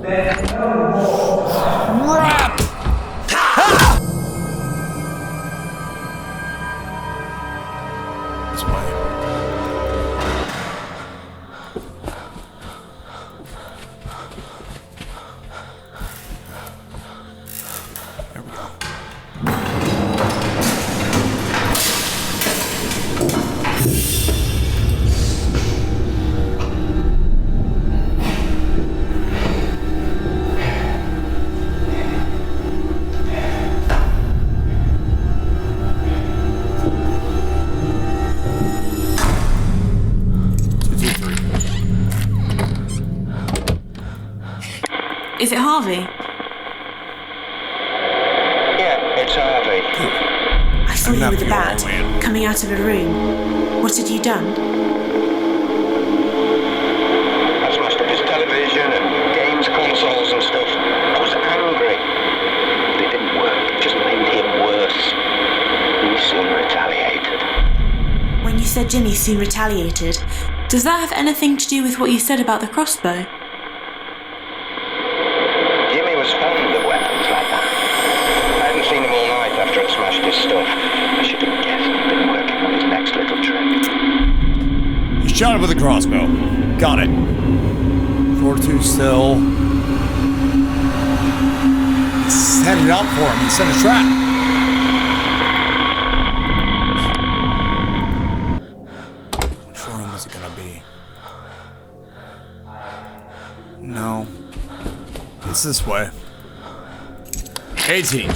Rap! This way. There we go. Is it Harvey? Yeah, it's Harvey. I saw you with the bat, coming out of a room. What had you done? I smashed up his television and games consoles and stuff. I was angry. But it didn't work. It just made him worse. He soon retaliated. When you said Jimmy soon retaliated, does that have anything to do with what you said about the crossbow? Jimmy was fond of weapons like that. I hadn't seen him all night after I'd smashed his stuff. I should have guessed he'd been working on his next little trick. He shot him with a crossbow. Got it. 4-2 still. Set it up for him and set a trap. Which room is it gonna be? No. It's this way. 18.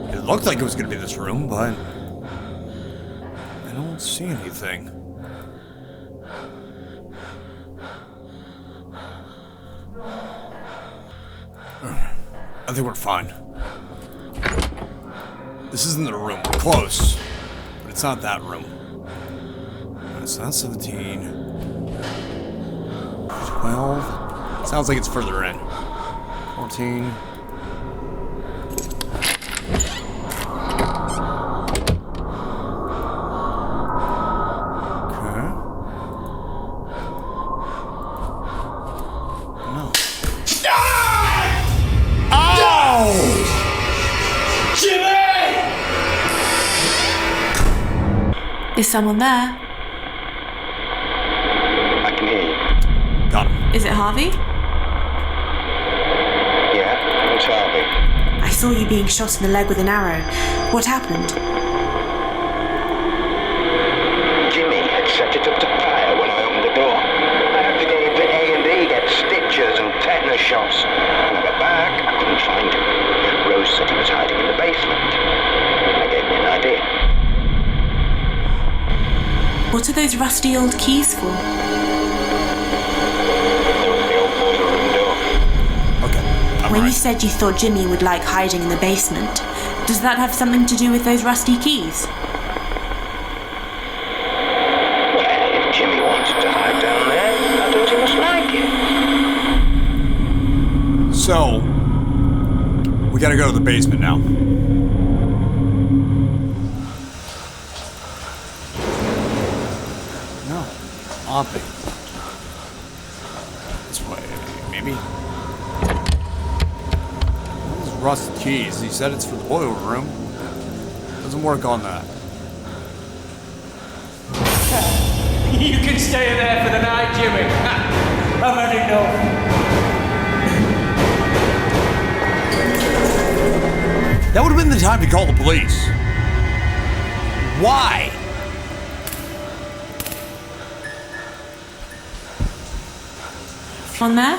It looked like it was gonna be this room, but I don't see anything. I think we're fine. This isn't the room. We're close. But it's not that room. It's not 17. 12. Sounds like it's further in. 14. Okay. No. Oh! Is someone there? I can hear you. Got him. Is it Harvey? Yeah, it's Harvey. I saw you being shot in the leg with an arrow. What happened? Jimmy had set it up to fire when I opened the door. I had to go into A&E, get stitches and tetanus shots. When I got back, I couldn't find him. Rose said he was hiding in the basement. That gave me an idea. What are those rusty old keys for? There was the old boiler room door. Okay. I'm When right. you said you thought Jimmy would like hiding in the basement, does that have something to do with those rusty keys? Well, if Jimmy wanted to hide down there, I thought he must like it. So, we gotta go to the basement now. No, nothing. This way, maybe. Those rusted keys. He said it's for the boiler room. Doesn't work on that. You can stay there for the night, Jimmy. I've had enough. That would have been the time to call the police. Why? On there?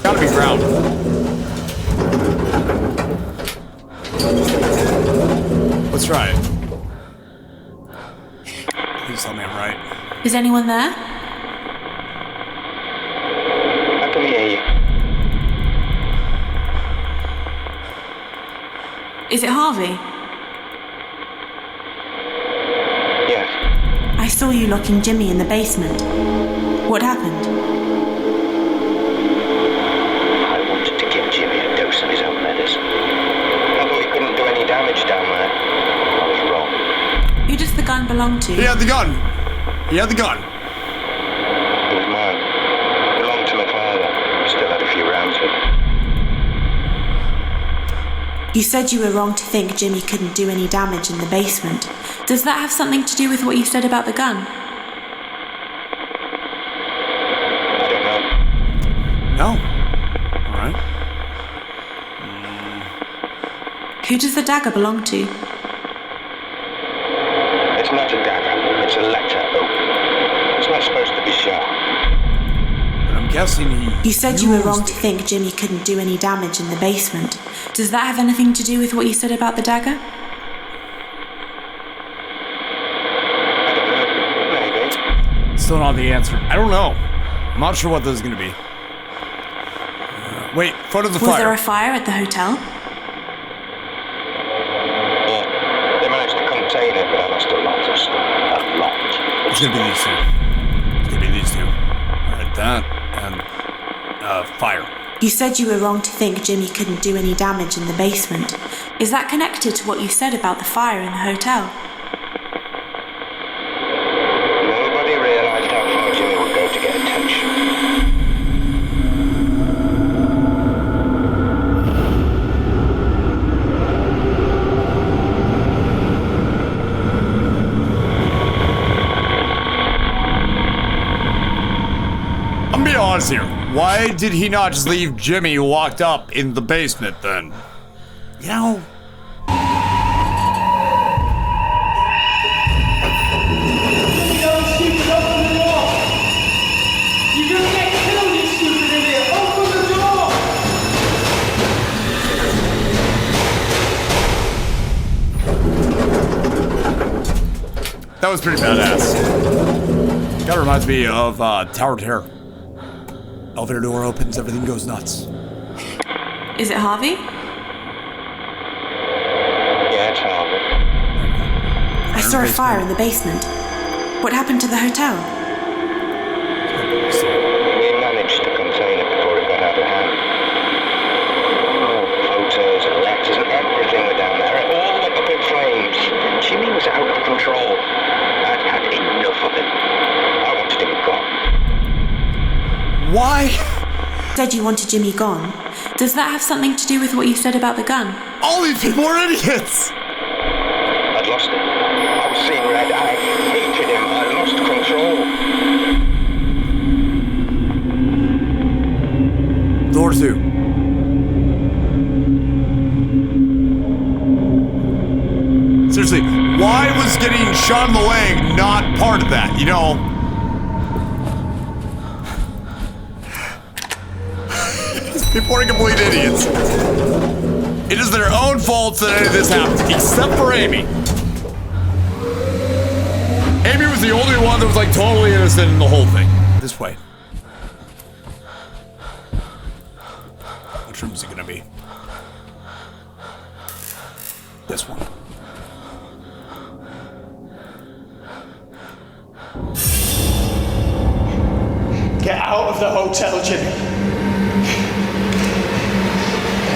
Gotta be ground. Let's try it. Please tell me I'm right. Is anyone there? I can hear you. Is it Harvey? Yes. I saw you locking Jimmy in the basement. What happened? I belong to? He had the gun. He had the gun. It was mine. It belonged to my father. Still had a few rounds with it. You said you were wrong to think Jimmy couldn't do any damage in the basement. Does that have something to do with what you said about the gun? I don't know. No. All right. Who does the dagger belong to? It's not a dagger. It's a letter open. It's not supposed to be sharp. But I'm guessing he. You said you were wrong to used it. think Jimmy couldn't do any damage in the basement. Does that have anything to do with what you said about the dagger? I don't know. Maybe. Still not the answer. I don't know. I'm not sure what this is going to be. Wait, front of the Was fire. there a fire at the hotel? Yeah. They managed to contain it, but I lost a lot of stuff. A lot. It's going to be these two. It's going to be these two. All right, that and fire. You said you were wrong to think Jimmy couldn't do any damage in the basement. Is that connected to what you said about the fire in the hotel? Nobody realized how far Jimmy would go to get attention. I'm being honest here. Why did he not just leave Jimmy locked up in the basement then? You know. You don't stupid, open the door! You're gonna get killed, you stupid idiot! Open the door! That was pretty badass. Kind of reminds me of Tower of Terror. Elevator door opens, everything goes nuts. Is it Harvey? Yeah, it's Harvey. I saw a fire in the basement. What happened to the hotel? We managed to contain it before it got out of hand. Oh, photos and letters and everything were down there, all up in flames. Jimmy was out of control. I'd had enough of him. I wanted him gone. Why? Said you wanted Jimmy gone. Does that have something to do with what you said about the gun? All these people are idiots! I'd lost him. I was seeing red. I hated him. I lost control. Door 2. Seriously, why was getting shot in the leg not part of that, you know? These people are complete idiots. It is their own fault that any of this happened, except for Amy. Amy was the only one that was like totally innocent in the whole thing. This way. Which room is it gonna be? This one. Get out of the hotel, Jimmy. Get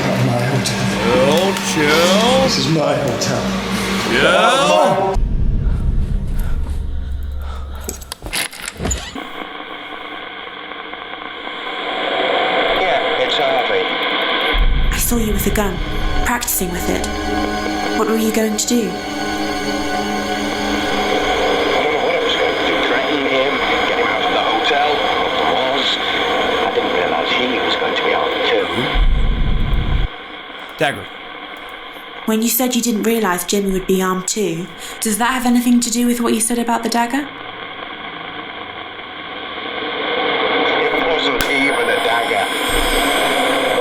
out of my hotel. Chill. This is my hotel. Chill. Yeah, it's Harvey. I saw you with a gun, practicing with it. What were you going to do? I don't know what I was going to do. Threaten him, get him out of the hotel, what there was. I didn't realize he was going to be armed too. Dagger. When you said you didn't realize Jimmy would be armed too, does that have anything to do with what you said about the dagger? It wasn't even a dagger.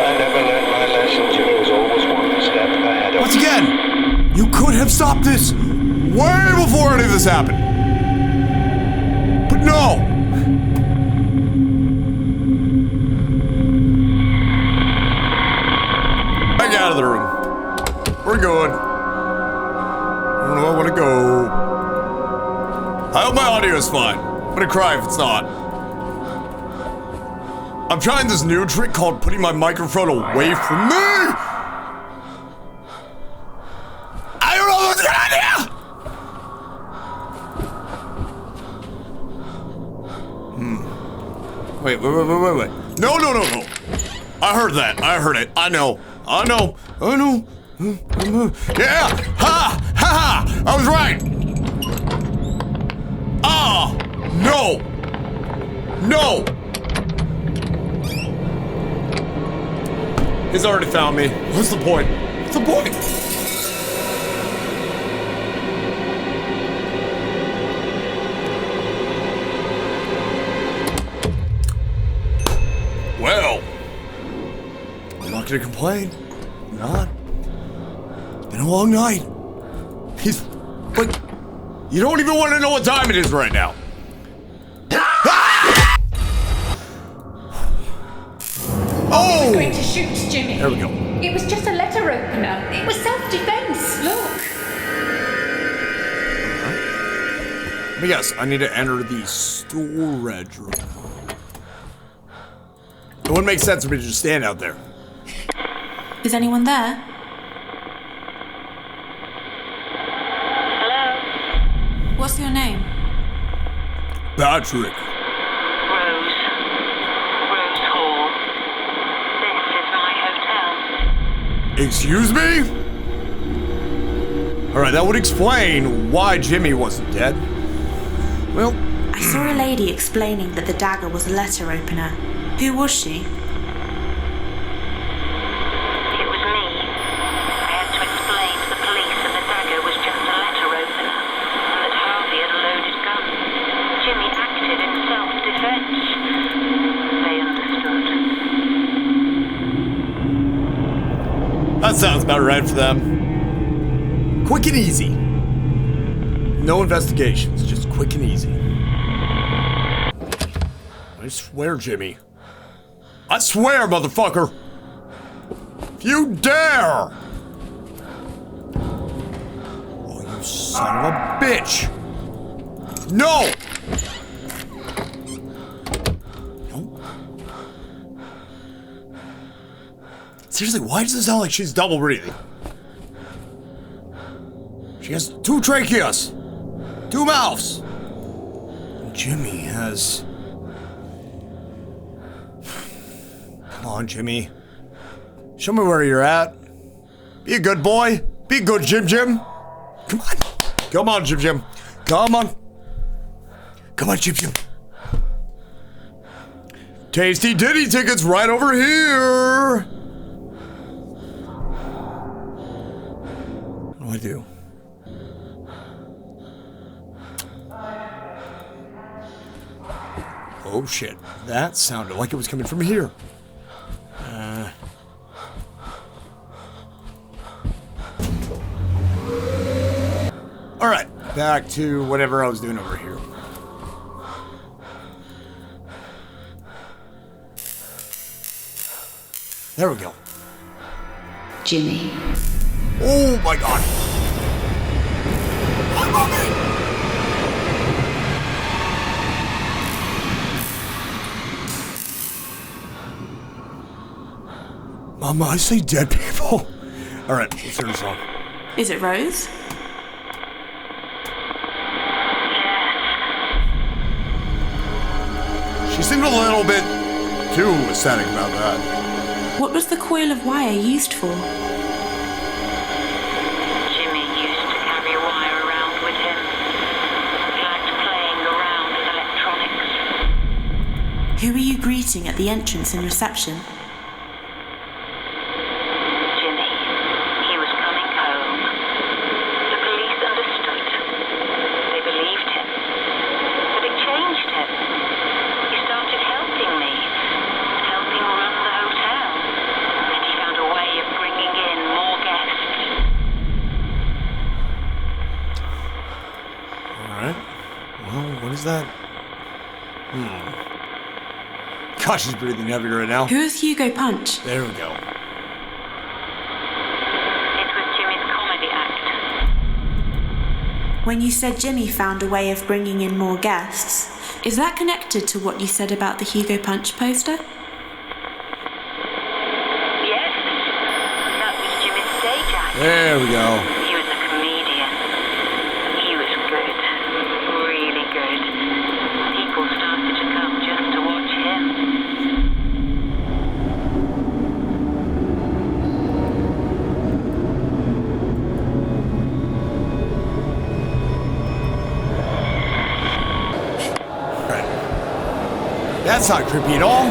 I never learned my lesson. Jimmy was always one step ahead of Once me. again, you could have stopped this way before any of this happened. But no. Back out of the room. We're good. I don't know where I want to go. I hope my audio is fine. I'm gonna cry if it's not. I'm trying this new trick called putting my microphone away from me. I don't know if it's a good idea. Wait. No. I heard that. I heard it. I know. Yeah! Ha! I was right! Ah! No! He's already found me. What's the point? Well, I'm not gonna complain. I'm not. It's been a long night. But you don't even want to know what time it is right now. Oh! Going to shoot Jimmy. There we go. It was just a letter opener. It was self-defense. Look. Let me guess. I need to enter the storage room. It wouldn't make sense for me to just stand out there. Is anyone there? Hello? What's your name? Patrick. Rose Hall. This is my hotel. Excuse me? Alright, that would explain why Jimmy wasn't dead. Well, I saw a lady explaining that the dagger was a letter opener. Who was she? It was me. I had to explain to the police that the dagger was just a letter opener and that Harvey had a loaded gun. Jimmy acted in self-defense. They understood. that sounds about right for them. Quick and easy. No investigations, just quick and easy. I swear, Jimmy. I swear, motherfucker! If you dare! Oh, you son of a bitch! No! Seriously, why does it sound like she's double breathing? She has 2 tracheas, 2 mouths. And Jimmy has... Come on, Jimmy. Show me where you're at. Be a good boy. Be good, Jim. Come on. Come on, Jim. Come on. Come on, Jim. Tasty Ditty tickets right over here. What do I do? Oh shit, that sounded like it was coming from here. Alright, back to whatever I was doing over here. There we go. Jimmy. Oh my god. Hi, Mommy. Mama, I say dead people. Alright, let's hear the song. Is it Rose? She seemed a little bit too ecstatic about that. What was the coil of wire used for? Jimmy used to carry wire around with him. He liked playing around with electronics. Who were you greeting at the entrance and reception? Jimmy, he was coming home. The police understood. They believed him. But it changed him. He started helping me, helping run the hotel. And he found a way of bringing in more guests. Alright. Well, what is that? Gosh, she's breathing heavy right now. Who is Hugo Punch? There we go. It was Jimmy's comedy act. When you said Jimmy found a way of bringing in more guests, is that connected to what you said about the Hugo Punch poster? Yes, that was Jimmy's stage act. There we go. He was a comedian. He was good. Really good. People started to come just to watch him. That's not creepy at all.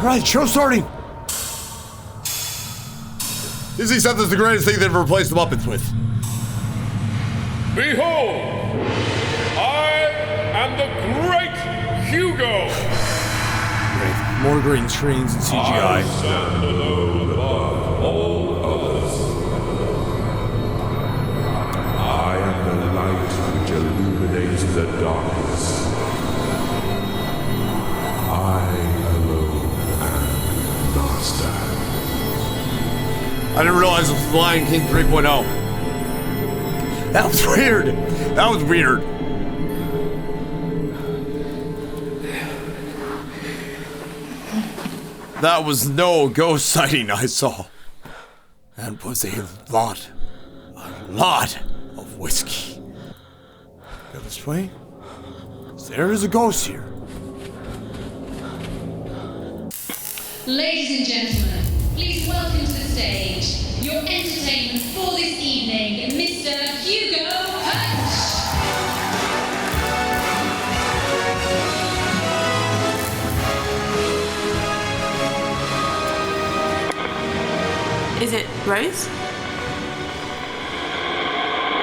Alright, show starting. Disney said this is the greatest thing they've ever replaced the Muppets with. Behold, I am the great Hugo. Great. More green screens and CGI. I stand alone above all others. I am the light which illuminates the darkness. I alone am master. I didn't realize it was Lion King 3.0. That was weird. That was weird. That was no ghost sighting I saw. That was a lot of whiskey. Go this way. There is a ghost here. Ladies and gentlemen, please welcome to the stage your entertainment for this evening, Mr. Hugo Punch. Is it Rose?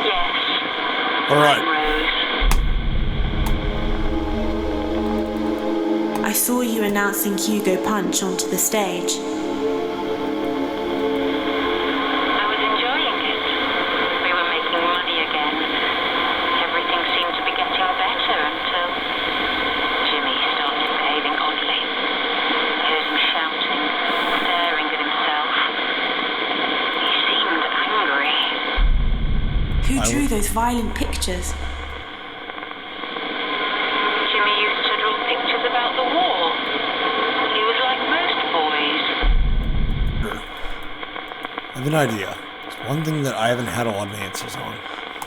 Yes. All right. Rose. I saw you announcing Hugo Punch onto the stage. I was enjoying it. We were making money again. Everything seemed to be getting better until Jimmy started behaving oddly. I heard him shouting, staring at himself. He seemed angry. Who drew those violent pictures? Jimmy used to draw pictures about the war. He was like most boys. I have an idea. It's one thing that I haven't had a lot of answers on.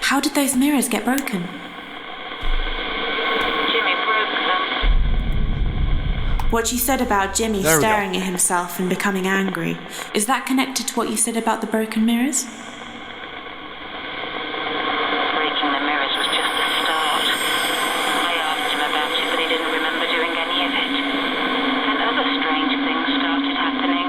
How did those mirrors get broken? Jimmy broke them. What you said about Jimmy There we go. staring at himself and becoming angry, is that connected to what you said about the broken mirrors? Breaking the mirrors was just the start. I asked him about it, but he didn't remember doing any of it. Then other strange things started happening.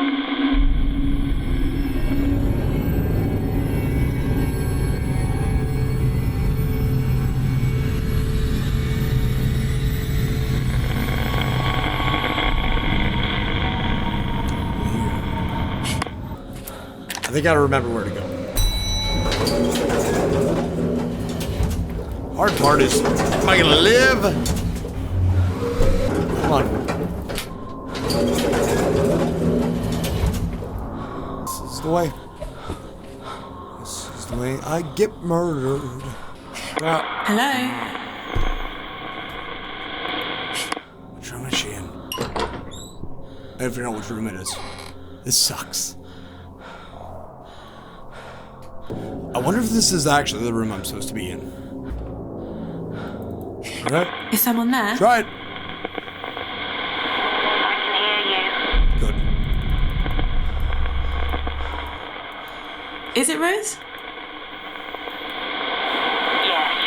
I think I remember where to go. Hard part is, am I gonna live? Come on. This is the way. This is the way I get murdered. Hello? Which room is she in? I don't know which room it is. This sucks. I wonder if this is actually the room I'm supposed to be in. Alright, Is someone there? try it. I can hear you. Good. Is it Rose? Yes.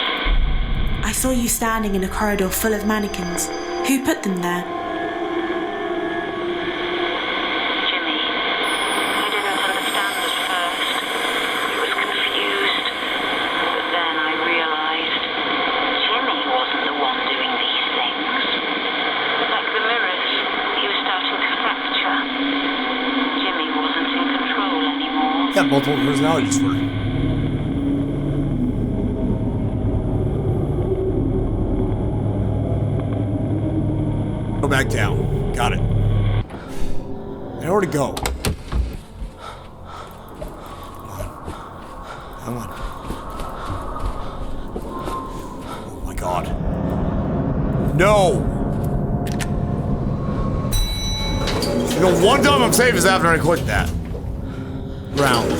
I saw you standing in a corridor full of mannequins. Who put them there? Jimmy. I didn't understand at first. I was confused. But then I realized Jimmy wasn't the one doing these things. Like the mirrors, he was starting to fracture. Jimmy wasn't in control anymore. Got multiple personality disorder. Go back down. Got it. I know where to go. Come on. Oh my god. No! You know, one time I'm safe is after I click that. Round.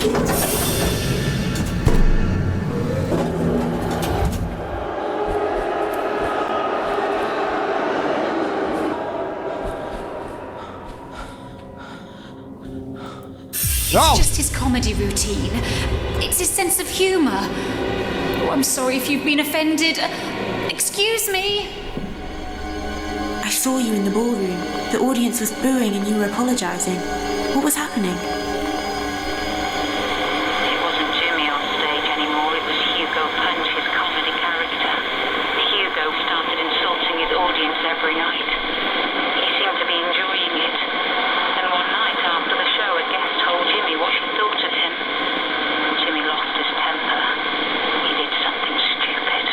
No! It's just his comedy routine. It's his sense of humour. Oh, I'm sorry if you've been offended. Excuse me. I saw you in the ballroom. The audience was booing and you were apologizing. What was happening? It wasn't Jimmy on stage anymore, it was Hugo Punch, his comedy character. Hugo started insulting his audience every night. He seemed to be enjoying it. And one night after the show, a guest told Jimmy what she thought of him. Jimmy lost his temper. He did something stupid.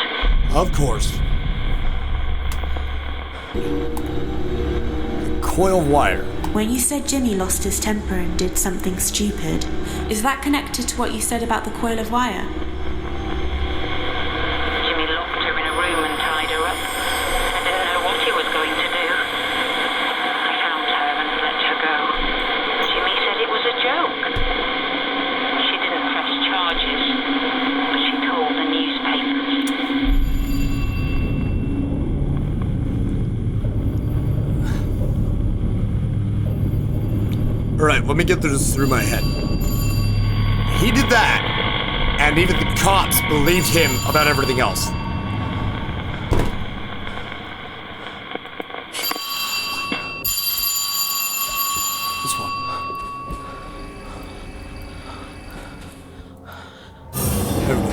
Of course. Coil of wire. When you said Jimmy lost his temper and did something stupid, is that connected to what you said about the coil of wire? Jimmy locked her in a room and tied her up. I didn't know what he was going to do. I found her and let her go. Jimmy said it was a joke. She didn't press charges, but she told the newspapers. Alright, let me get this through my head. He did that, and even the cops believed him about everything else. This one. There we go.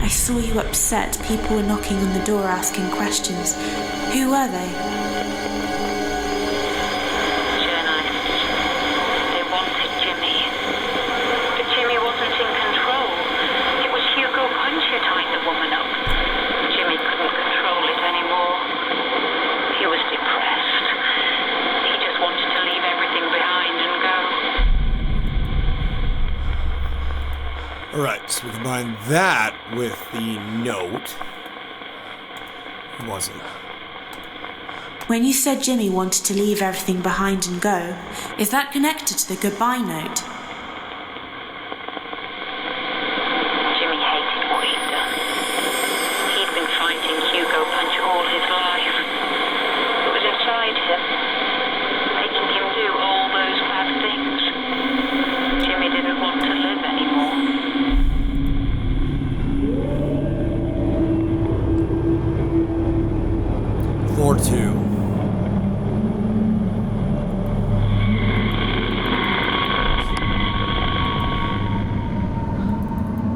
I saw you upset. People were knocking on the door asking questions. Who were they? Journalists. They wanted Jimmy. But Jimmy wasn't in control. It was Hugo Punch who tied the woman up. Jimmy couldn't control it anymore. He was depressed. He just wanted to leave everything behind and go. Alright, so we combine that with the note. What was it? When you said Jimmy wanted to leave everything behind and go, is that connected to the goodbye note? Jimmy hated what he'd done. He'd been fighting Hugo Punch all his life. It was inside him, making him do all those bad things. Jimmy didn't want to live anymore. Floor 2.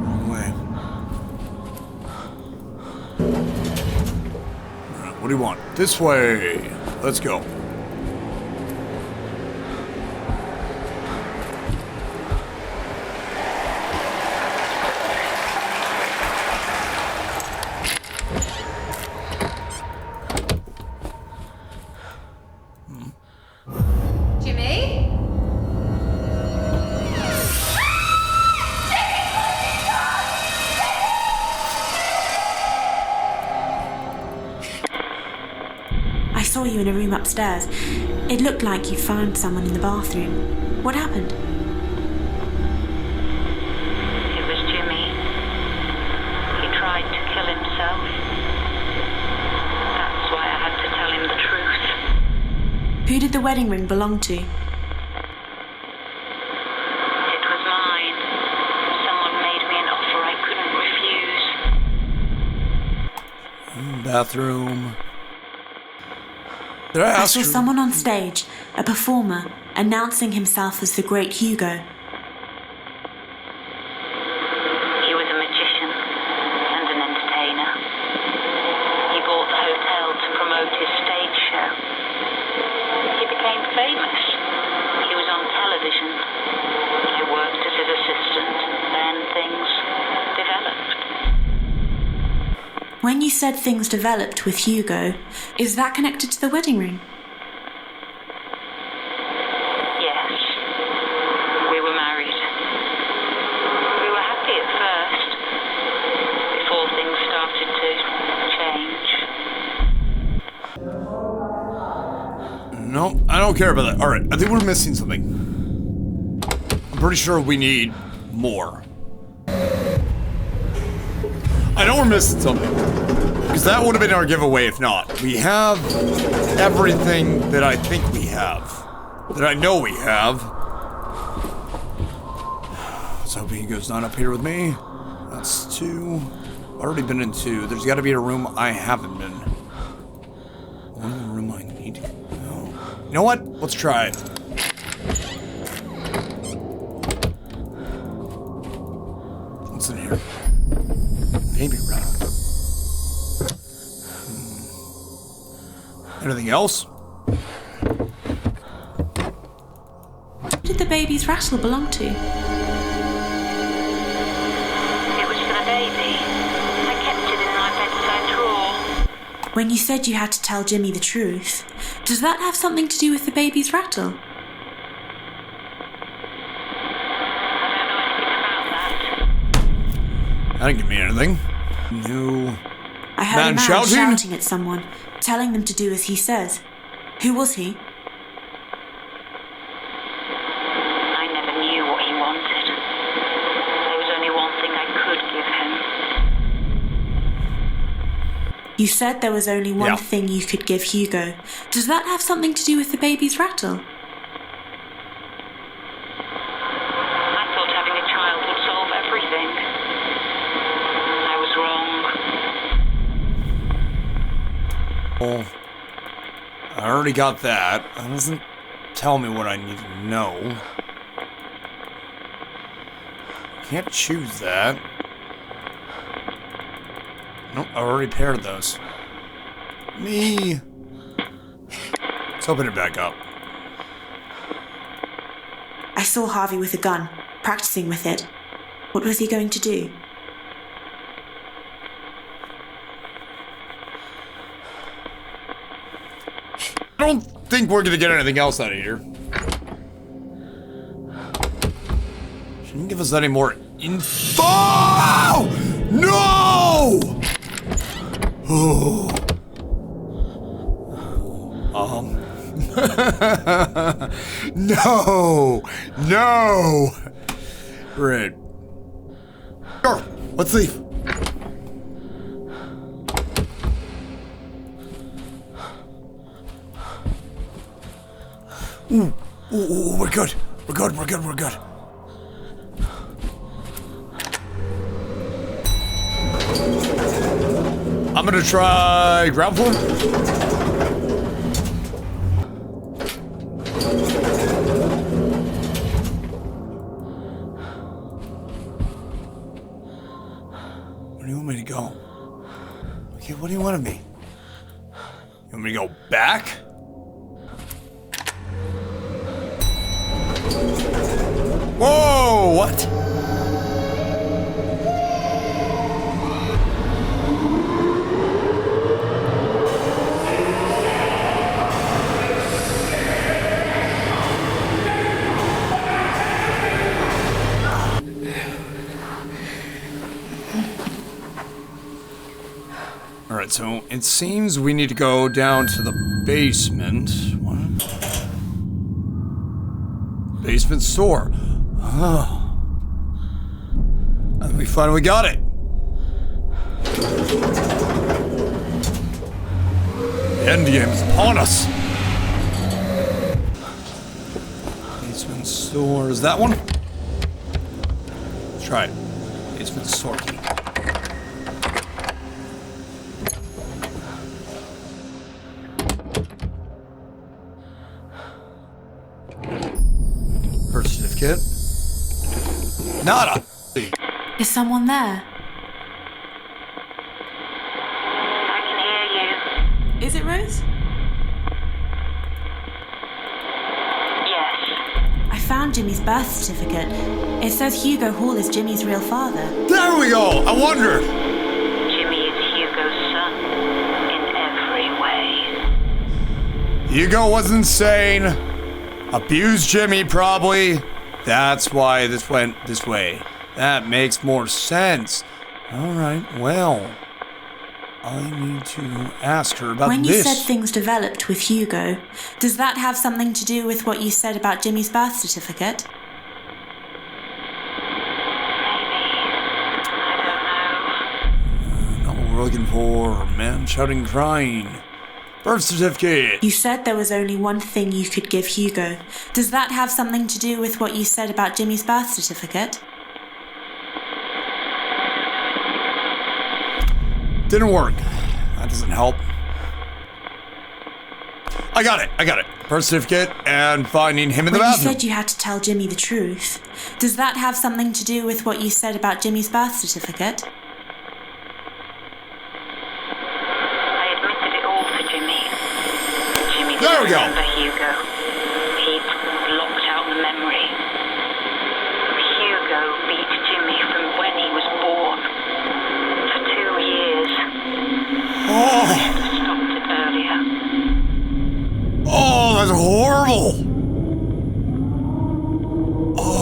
Wrong way. Alright, what do you want? This way. Let's go. Jimmy? I saw you in a room upstairs. It looked like you found someone in the bathroom. What happened? It was Jimmy. He tried to kill himself. That's why I had to tell him the truth. Who did the wedding ring belong to? It was mine. Someone made me an offer I couldn't refuse. Bathroom. Did I I ask saw you? someone on stage, a performer, announcing himself as the Great Hugo. He was a magician and an entertainer. He bought the hotel to promote his stage show. He became famous. He was on television. I worked as his assistant. Then things developed. When you said things developed with Hugo, is that connected to the wedding ring? Yes. We were married. We were happy at first, before things started to change. No, I don't care about that. Alright, I think we're missing something. I'm pretty sure we need more. I know we're missing something. Because that would have been our giveaway if not. We have everything that I think we have. That I know we have. Let's hope Hugo's not up here with me. That's 2. Already been in 2. There's got to be a room I haven't been. One room I need to go. You know what? Let's try it. What's in here? Baby rattle. Anything else? Who did the baby's rattle belong to? It was for the baby. I kept it in my bedside drawer. When you said you had to tell Jimmy the truth, does that have something to do with the baby's rattle? That didn't give me anything. No. I heard a man shouting at someone, telling them to do as he says. Who was he? I never knew what he wanted. There was only one thing I could give him. You said there was only one thing you could give Hugo. Does that have something to do with the baby's rattle? I thought having a child would solve everything. I was wrong. Oh, I already got that. That doesn't tell me what I need to know. Can't choose that. Nope, I already paired those. Me. Let's open it back up. I saw Harvey with a gun, practicing with it. What was he going to do? I don't think we're gonna get anything else out of here. Shouldn't give us any more info. No! Oh. No! No! Great. Sure, let's leave. Ooh, we're good. We're good. I'm gonna try ground floor. Where do you want me to go? Okay, what do you want of me? You want me to go back? Whoa, what? Alright, so it seems we need to go down to the basement. What? Basement store. Oh. And we finally got it. The end game is upon us. Basement store. Is that one? Let's try it. Basement store key. Birth certificate. Nada. Is someone there? I can hear you. Is it Rose? Yes. I found Jimmy's birth certificate. It says Hugo Hall is Jimmy's real father. There we go! I wondered! Jimmy is Hugo's son in every way. Hugo was insane. Abused Jimmy, probably. That's why this went this way. That makes more sense. Alright, well. I need to ask her about When this. you said things developed with Hugo, does that have something to do with what you said about Jimmy's birth certificate? Maybe. I don't know. No, looking for? Man shouting, crying. Birth certificate. You said there was only one thing you could give Hugo. Does that have something to do with what you said about Jimmy's birth certificate? Didn't work. That doesn't help. I got it. Birth certificate and finding him in the bathroom. You said you had to tell Jimmy the truth. Does that have something to do with what you said about Jimmy's birth certificate? I admitted it all to Jimmy. Jimmy There we didn't go. remember Hugo. He'd blocked out the memory. Hugo beat Jimmy from when he was born. For 2 years. Oh. I should have stopped it earlier. Oh, that's horrible. Oh.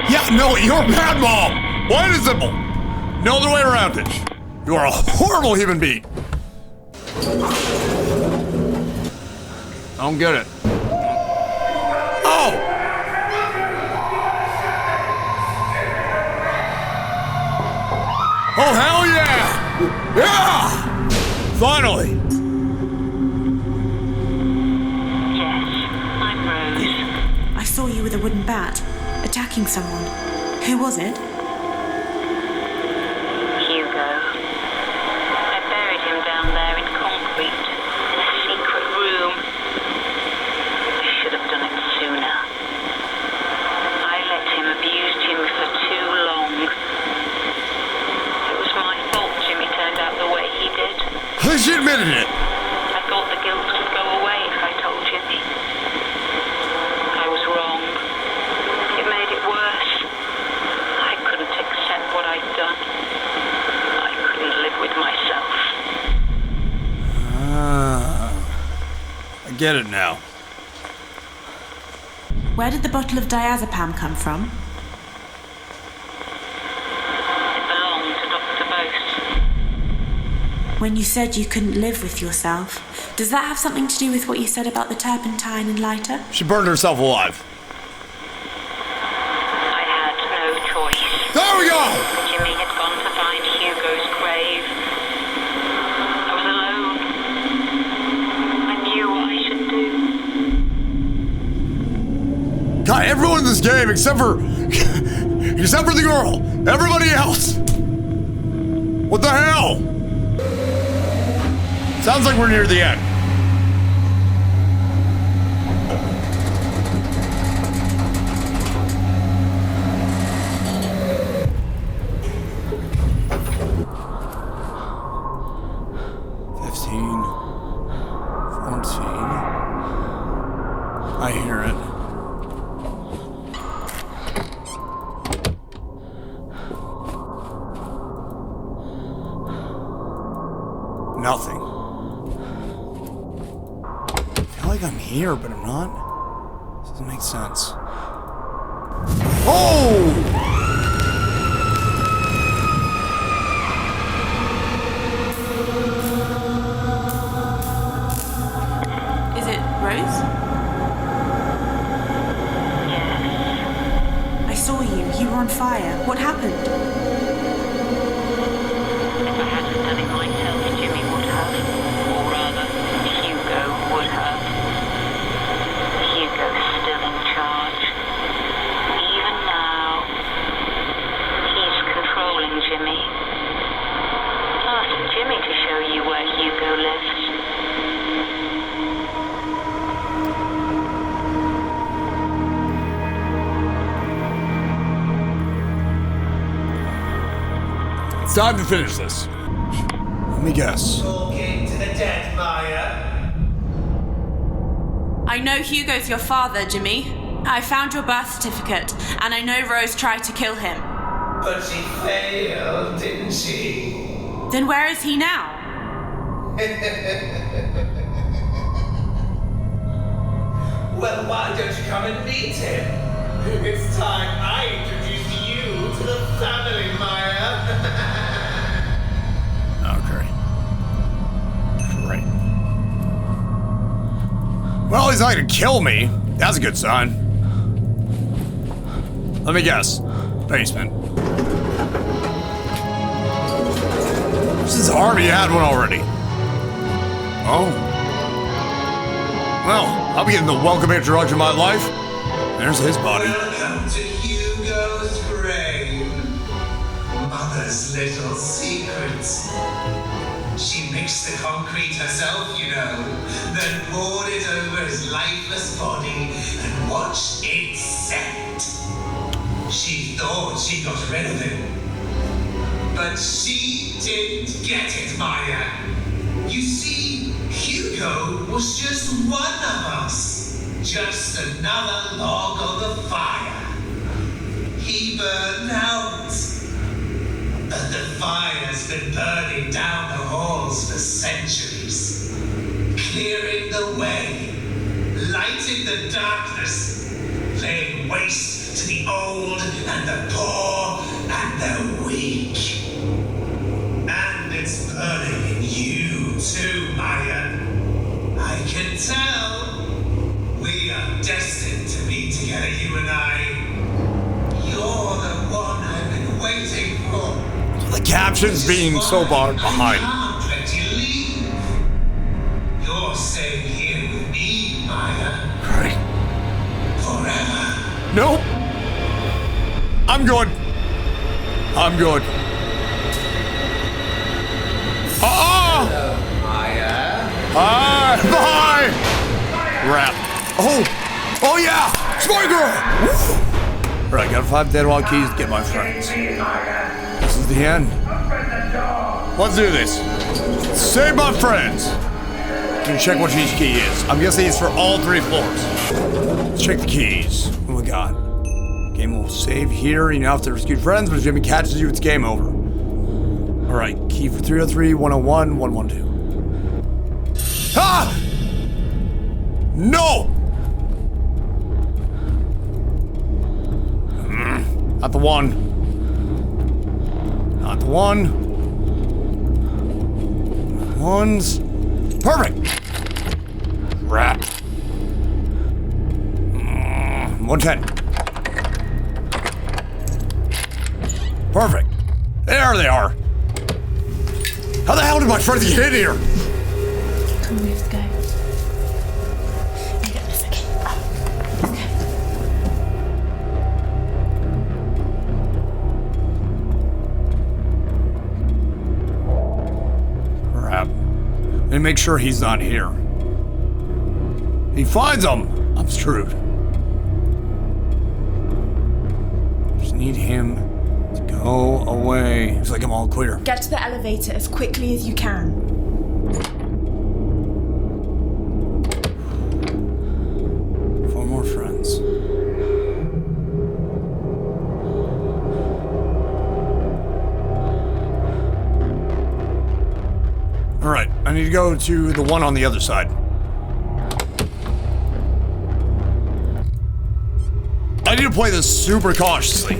Yeah, no, you're bad, Mom. Plain and simple. No other way around it. You are a horrible human being. I don't get it. Oh! Oh, hell yeah! Yeah! Finally! Yes, I'm Rose. I saw you with a wooden bat, attacking someone. Who was it? Hugo. I buried him down there in concrete, in a secret room. I should have done it sooner. I let him abuse Jimmy for too long. It was my fault Jimmy turned out the way he did. She admitted it. I thought the guilt would go away if I told Jimmy. I was wrong. It made it worse. I couldn't accept what I'd done. I couldn't live with myself. I get it now. Where did the bottle of diazepam come from? It belonged to Dr. Bose. When you said you couldn't live with yourself, does that have something to do with what you said about the turpentine and lighter? She burned herself alive. I had no choice. There we go! Jimmy had gone to find Hugo's grave. I was alone. I knew what I should do. God, everyone in this game except for the girl. Everybody else. What the hell? Sounds like we're near the end. I hear it. Nothing. I feel like I'm here, but I'm not. This doesn't make sense. Oh! Is it Rose? Yes. I saw you. You were on fire. What happened? If I hadn't done it myself, Jimmy would have. Or rather, Hugo would have. Hugo's still in charge. Even now, he's controlling Jimmy. Ask Jimmy to show you where Hugo lives. It's time to finish this. Let me guess. Talking to the dead, Maya. I know Hugo's your father, Jimmy. I found your birth certificate, and I know Rose tried to kill him. But she failed, didn't she? Then where is he now? Well, why don't you come and meet him? It's time I introduce you to the family, Maya. Okay. Great. Well, he's not gonna kill me. That's a good sign. Let me guess. Basement. Since Harvey had one already. Oh. Well, I'll be getting the welcome introduction of my life. There's his body. Welcome to Hugo's grave. Mother's little secrets. She mixed the concrete herself, you know, then poured it over his lifeless body and watched it set. She thought she got rid of him. But she didn't get it, Maya. You see, Hugo was just one of us. Just another log on the fire. He burned out. But the fire's been burning down the halls for centuries. Clearing the way. Lighting the darkness. Laying waste to the old and the poor and the weak. And it's burning in you too, Maya. I can tell. We are destined to be together, you and I. You're the one I've been waiting for. The captions being so far behind. I can't let you leave. You're staying here with me, Maya. Right. Forever. Nope. I'm good. I'm good. Maya. Bye. Rap. Oh yeah. Smart girl. Right, got 5 deadlock keys to get my friends. This is the end. Let's do this. Save my friends. Can check what each key is. I'm guessing it's for all 3 floors. Let's check the keys. What do we got? Game will save here. You have to rescue friends, but if Jimmy catches you, it's game over. Alright, key for 303, 101, 112. Ah! No! Not the one. Not the one. Ones. Perfect! Crap. 110. Perfect. There they are. How the hell did my friends get in here? Come on, we have to go. You get this, okay? Okay. Crap. And make sure he's not here. He finds them. I'm screwed. Just need him to go away. It's like I'm all clear. Get to the elevator as quickly as you can. 4 more friends. Alright, I need to go to the one on the other side. I need to play this super cautiously.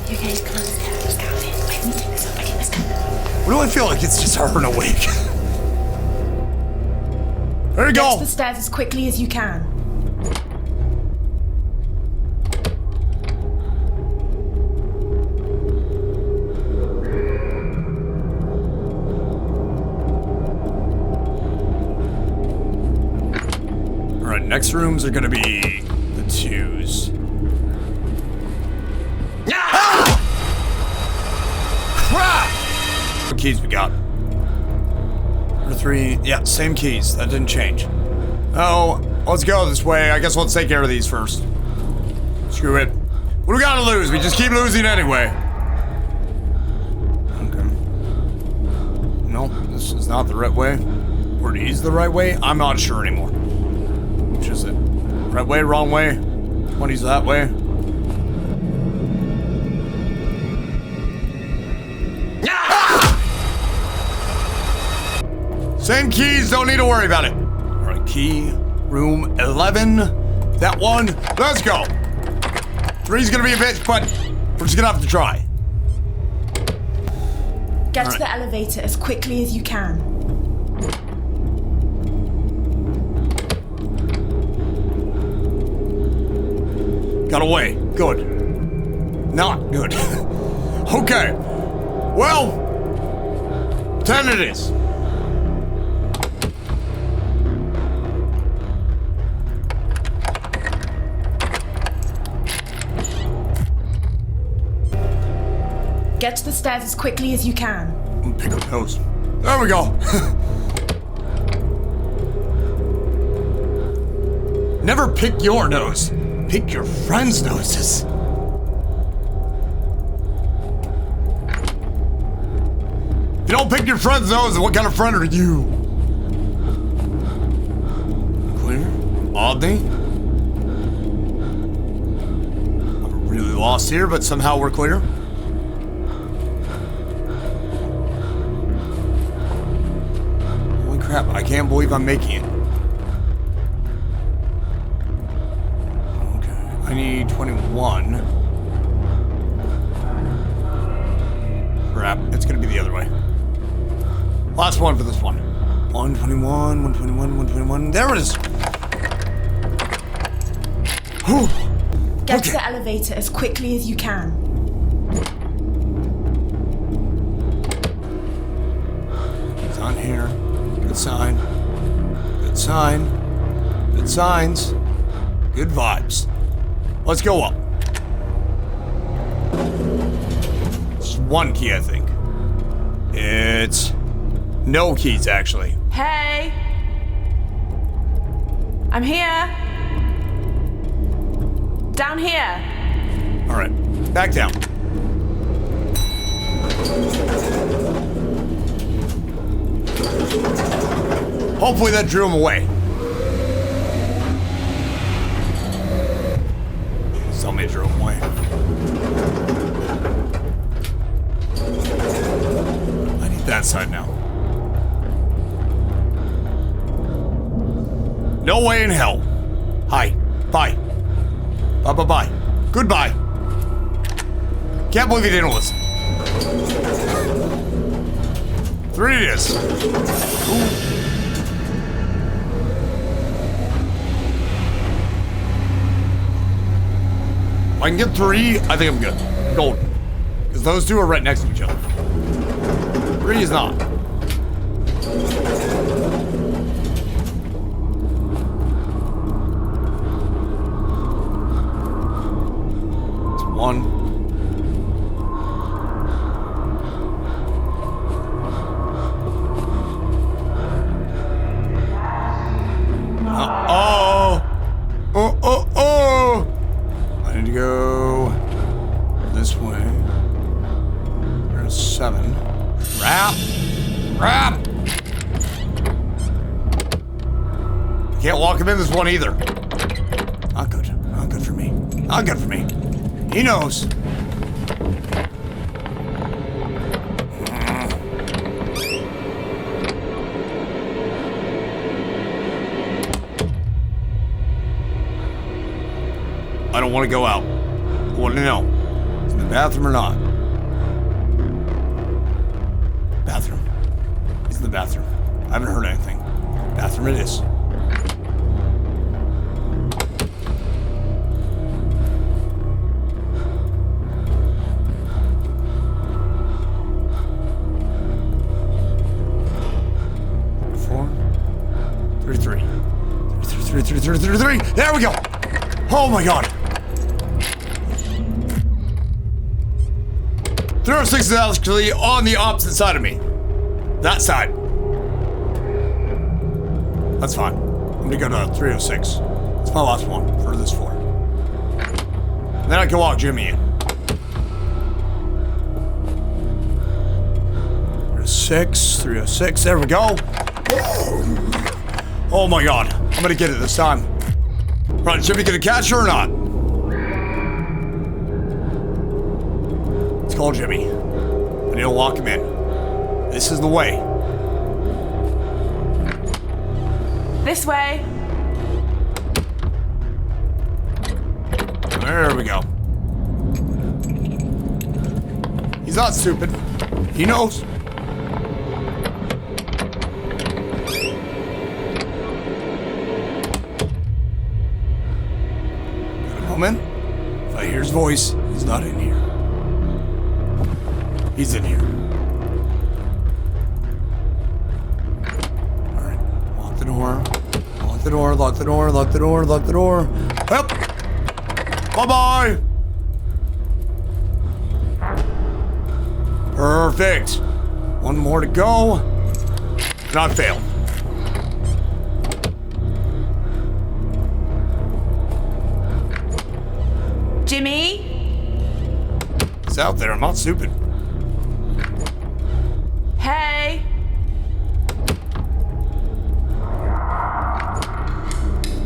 You guys, come on, let's go. Wait, let me take this up. Okay, let's go. What do I feel like? It's just her and awake. There you Get go. to the stairs as quickly as you can. Alright, next rooms are gonna be the 2s. Ah! Crap! What keys we got? Number 3, yeah, same keys. That didn't change. Oh, let's go this way. I guess let's take care of these first. Screw it. What do we gotta lose? We just keep losing anyway. Okay. No, this is not the right way. Or is the right way? I'm not sure anymore. Which is it? Right way, wrong way? Money's that way. Same keys, don't need to worry about it. Alright, key, room 11. That one, let's go. 3's gonna be a bitch, but we're just gonna have to try. Get to the elevator as quickly as you can. Got away. Good. Not good. Okay. Well, 10 it is. Get to the stairs as quickly as you can. I'm gonna pick up nose. There we go. Never pick your nose. Pick your friends' noses. If you don't pick your friend's nose, then what kind of friend are you? Clear? Oddly? I'm really lost here, but somehow we're clear. Holy crap, I can't believe I'm making it. Okay, I need 21. Crap, it's gonna be the other way. Last one for this one. 121, 121, 121. There it is. Whew. Get to the elevator as quickly as you can. It's on here. Good sign. Good sign. Good signs. Good vibes. Let's go up. Just one key, I think. It's no keys, actually. Hey! I'm here! Down here! Alright, back down. Hopefully that drew him away. Tell me it drew him away. I need that side now. No way in hell. Hi. Bye. Bye-bye-bye. Goodbye. Can't believe he didn't listen. 3 it is. Ooh. If I can get 3, I think I'm good. Golden. Because those two are right next to each other. 3 is not. It's 1. I need to go this way. There's 7. Wrap! Can't walk him in this one either. Not good. Not good for me. Not good for me. He knows. I don't want to go out. I want to know. Is it in the bathroom or not? Bathroom. He's in the bathroom. I haven't heard anything. Bathroom it is. Three. There we go. Oh my god. 306 is actually on the opposite side of me. That side. That's fine. I'm gonna go to 306. It's my last one for this 4. And then I can walk Jimmy in. 306. There we go. Oh my god. I'm gonna get it this time. Right, Jimmy gonna catch her or not? Let's call Jimmy. I need to walk him in. This is the way. This way. There we go. He's not stupid. He knows. Got a moment. voice is not in here. He's in here. Alright, lock the door. Lock the door, lock the door, lock the door, lock the door. Yep. Bye-bye. Perfect. One more to go. Not failed. Jimmy? It's out there, I'm not stupid. Hey?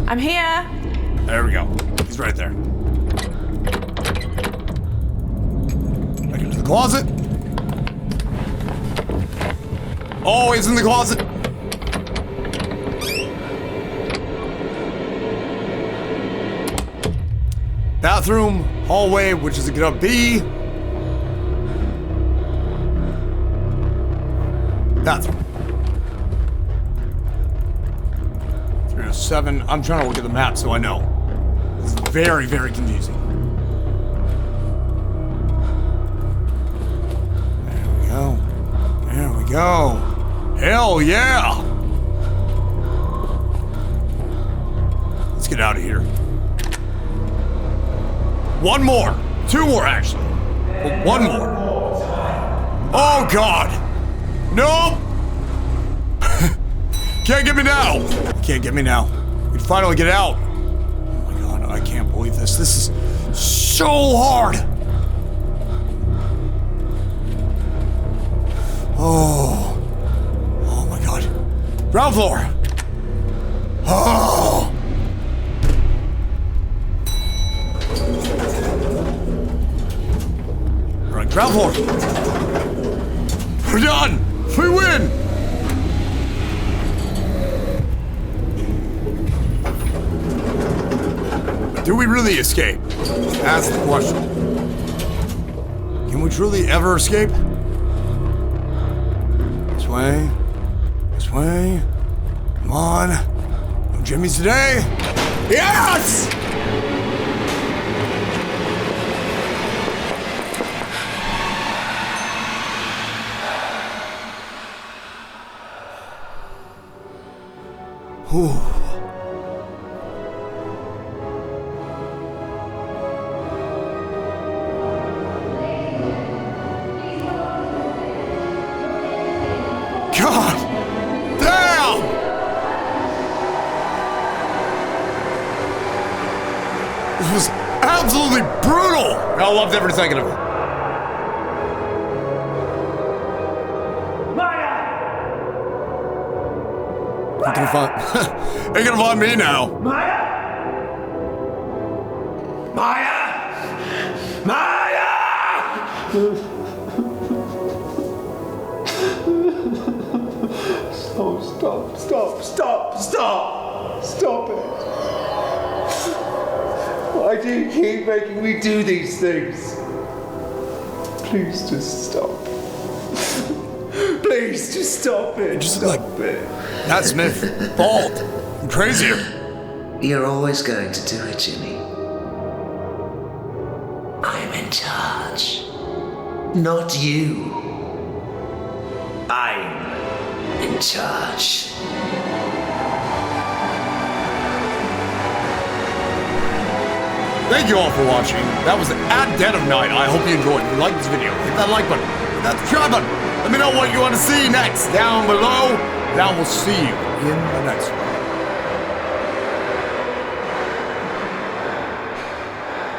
I'm here. There we go. He's right there. Back into the closet. Oh, he's in the closet. Bathroom, hallway, which is it gonna be? Bathroom. 307. I'm trying to look at the map so I know. It's very, very confusing. There we go. There we go. Hell yeah! Let's get out of here. One more. Two more, actually. Well, one more. Oh, God. Nope. Can't get me now. Can't get me now. We can finally get out. Oh, my God. I can't believe this. This is so hard. Oh. Oh, my God. Ground floor. Oh. Ground floor. We're done. We win. Do we really escape? That's the question. Can we truly ever escape? This way. This way. Come on. No Jimmy's today. Yes! Whew. God damn! This was absolutely brutal! I loved every second of it. Ain't gonna find me now. Maya! Maya! Maya! Stop it. Why do you keep making me do these things? Please just stop. Please just stop it. Just stop it. Matt Smith, bald, and crazier. You're always going to do it, Jimmy. I'm in charge. Not you. I'm in charge. Thank you all for watching. That was At Dead of Night. I hope you enjoyed. If you liked this video, hit that like button, hit that subscribe button. Let me know what you want to see next down below. And I will see you in the next one.